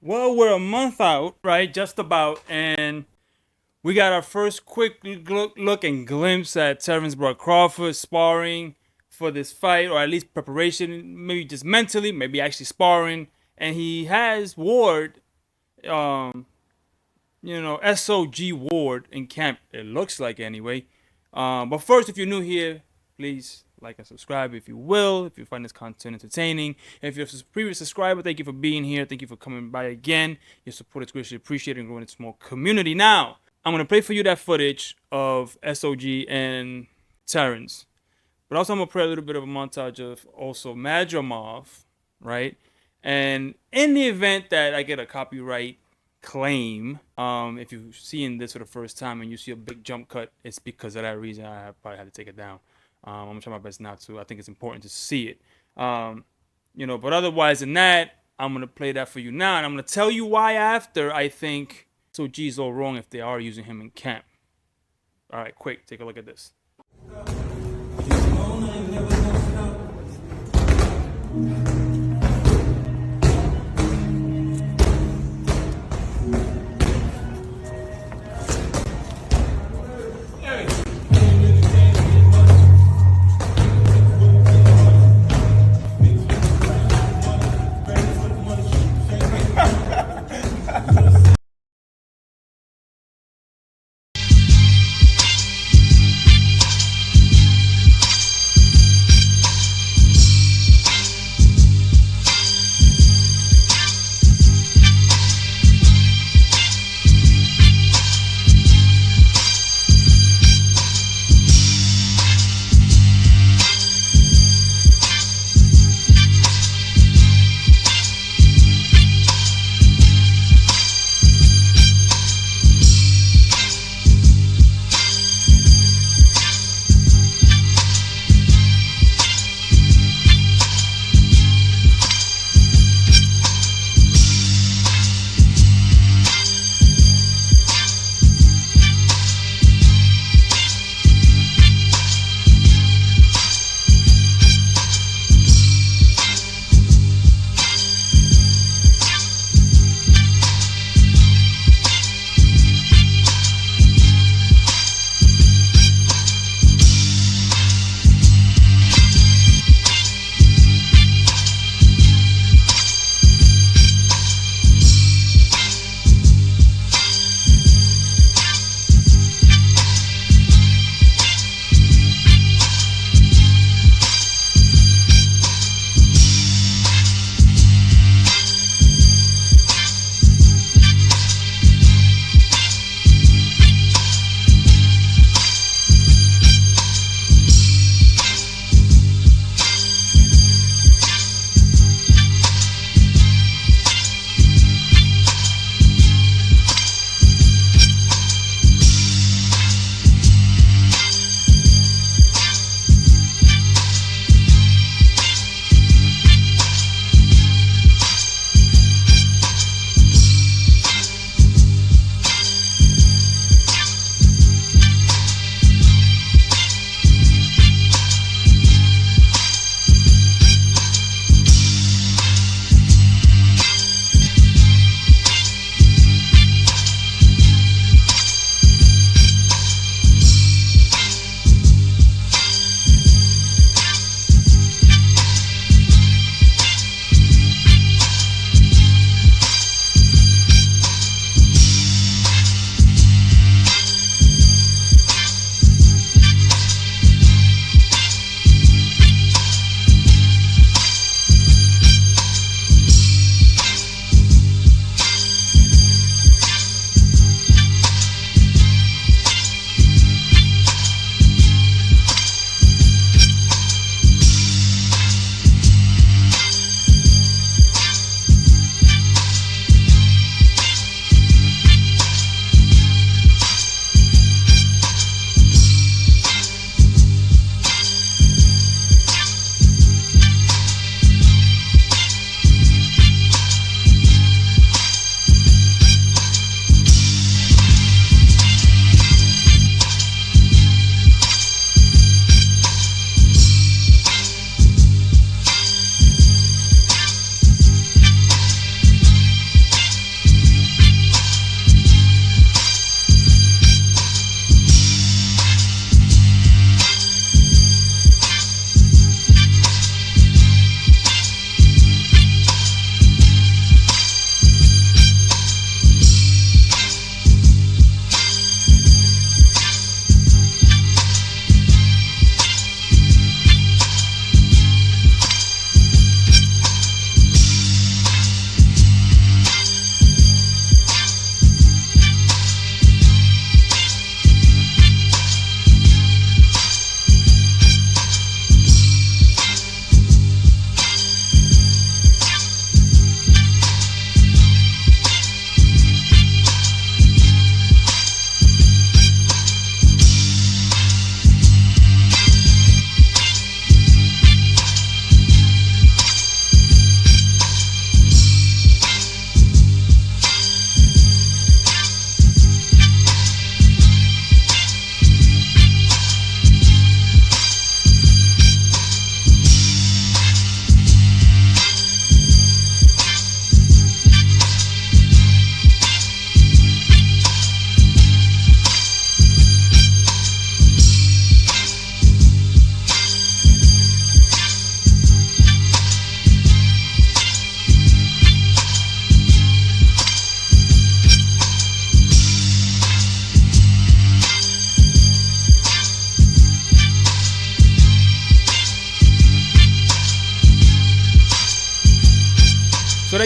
Well, we're a month out, right? Just about. And we got our first quick look and glimpse at Terence Crawford sparring for this fight, or at least preparation, maybe just mentally, maybe actually sparring. And he has Ward, um, SOG Ward in camp, it looks like anyway. But first, if you're new here, please like and subscribe if you will, if you find this content entertaining. If you're a previous subscriber, thank you for being here. Thank you for coming by again. Your support is greatly appreciated and growing a small community. Now, I'm going to play for you that footage of SOG and Terence. But also I'm going to play a little bit of a montage of also Madrimov, right? And in the event that I get a copyright claim, if you're seeing this for the first time and you see a big jump cut, it's because of that reason. I probably had to take it down. I'm gonna try my best not to. I think it's important to see it. But otherwise than that, I'm gonna play that for you now, and I'm gonna tell you why after I think SOG is all wrong if they are using him in camp. All right, quick, take a look at this.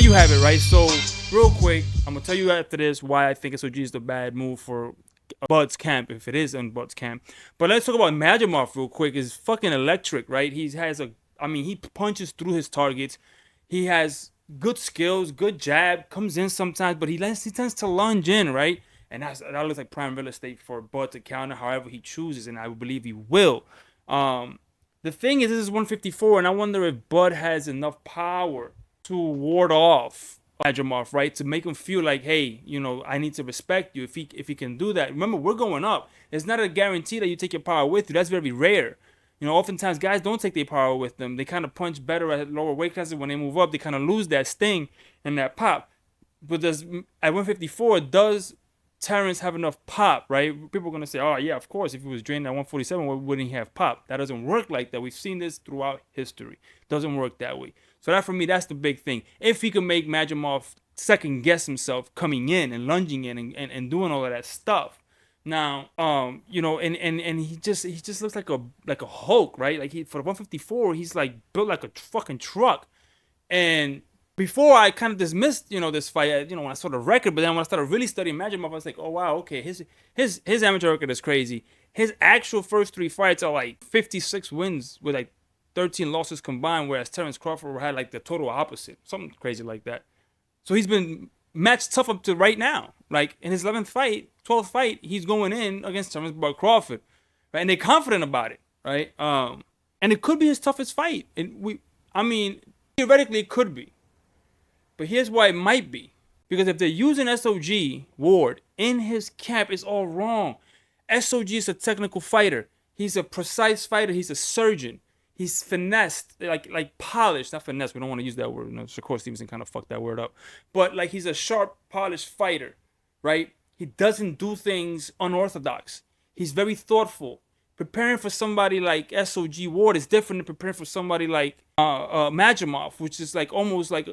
you have it, right? So, real quick, I'm gonna tell you after this why I think SOG is the bad move for Bud's camp, if it is in Bud's camp. But let's talk about Madrimov real quick. Is fucking electric, right? He has he punches through his targets. He has good skills, good jab, comes in sometimes, but he tends to lunge in, right? And that looks like prime real estate for Bud to counter however he chooses, and I believe he will. The thing is, this is 154, and I wonder if Bud has enough power to ward off Madrimov, right? To make him feel like, hey, I need to respect you if he can do that. Remember, we're going up. It's not a guarantee that you take your power with you. That's very rare. Oftentimes guys don't take their power with them. They kind of punch better at lower weight classes. When they move up, they kind of lose that sting and that pop. But at 154, does Terence have enough pop, right? People are going to say, oh, yeah, of course. If he was drained at 147, why wouldn't he have pop? That doesn't work like that. We've seen this throughout history. It doesn't work that way. So that, for me, that's the big thing. If he can make Madrimov second guess himself coming in and lunging in and doing all of that stuff. Now, and he just looks like a Hulk, right? Like for the 154, he's like built like a fucking truck. And before I kind of dismissed, this fight, when I saw the record, but then when I started really studying Madrimov, I was like, oh wow, okay, his amateur record is crazy. His actual first 3 fights are like 56 wins with like 13 losses combined, whereas Terence Crawford had like the total opposite, something crazy like that. So he's been matched tough up to right now. Like in his 12th fight, he's going in against Terence Crawford, right? And they're confident about it, right? And it could be his toughest fight. And theoretically it could be. But here's why it might be. Because if they're using SOG, Ward, in his camp, it's all wrong. SOG is a technical fighter. He's a precise fighter. He's a surgeon. He's finessed, like polished. Not finesse. We don't want to use that word. Shakur Stevenson kind of fucked that word up. But like he's a sharp, polished fighter, right? He doesn't do things unorthodox. He's very thoughtful. Preparing for somebody like SOG Ward is different than preparing for somebody like Madrimov, which is like almost like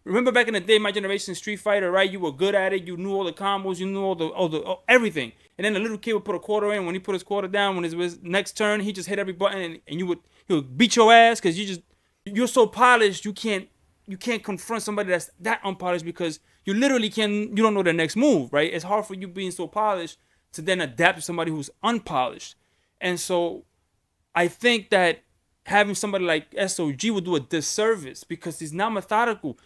remember back in the day, my generation Street Fighter, right? You were good at it. You knew all the combos. You knew all the everything. And then the little kid would put a quarter in. When he put his quarter down, when it was next turn, he just hit every button, and he would beat your ass because you're so polished. You can't confront somebody that's that unpolished because you don't know the next move, right? It's hard for you being so polished to then adapt to somebody who's unpolished. And so I think that having somebody like SOG would do a disservice because he's not methodical.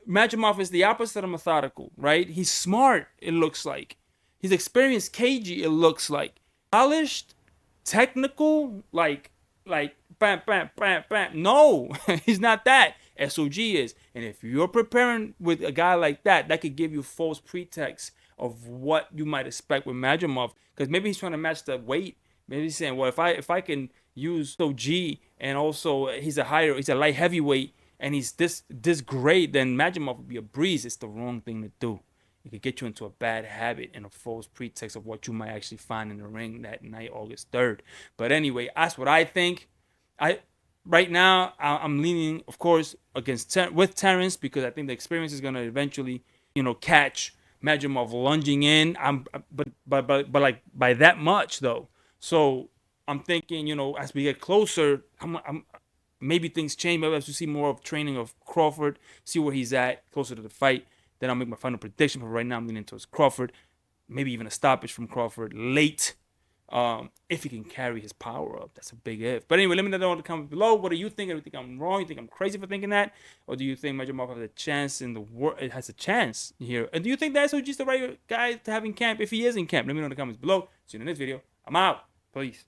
Madrimov is the opposite of methodical, right? He's smart, it looks like. He's experienced, cagey, it looks like. Polished, technical, like bam, bam, bam, bam. No, he's not that. SOG is. And if you're preparing with a guy like that, that could give you false pretext of what you might expect with Madrimov. Because maybe he's trying to match the weight. Maybe he's saying, well, if I can use SOG and also he's a light heavyweight and he's this great, then Madrimov would be a breeze. It's the wrong thing to do. It could get you into a bad habit and a false pretext of what you might actually find in the ring that night, August 3rd. But anyway, that's what I think. Right now, I'm leaning, of course, with Terence because I think the experience is going to eventually, catch Madrimov lunging in. But like by that much though. So I'm thinking, as we get closer, maybe things change. Maybe as we see more of training of Crawford, see where he's at closer to the fight. Then I'll make my final prediction. But right now, I'm leaning towards Crawford. Maybe even a stoppage from Crawford late. If he can carry his power up. That's a big if. But anyway, let me know in the comments below. What do you think? Do you think I'm wrong? You think I'm crazy for thinking that? Or do you think Madrimov has a chance in the world? It has a chance here. And do you think that SOG is the right guy to have in camp if he is in camp? Let me know in the comments below. See you in the next video. I'm out. Peace.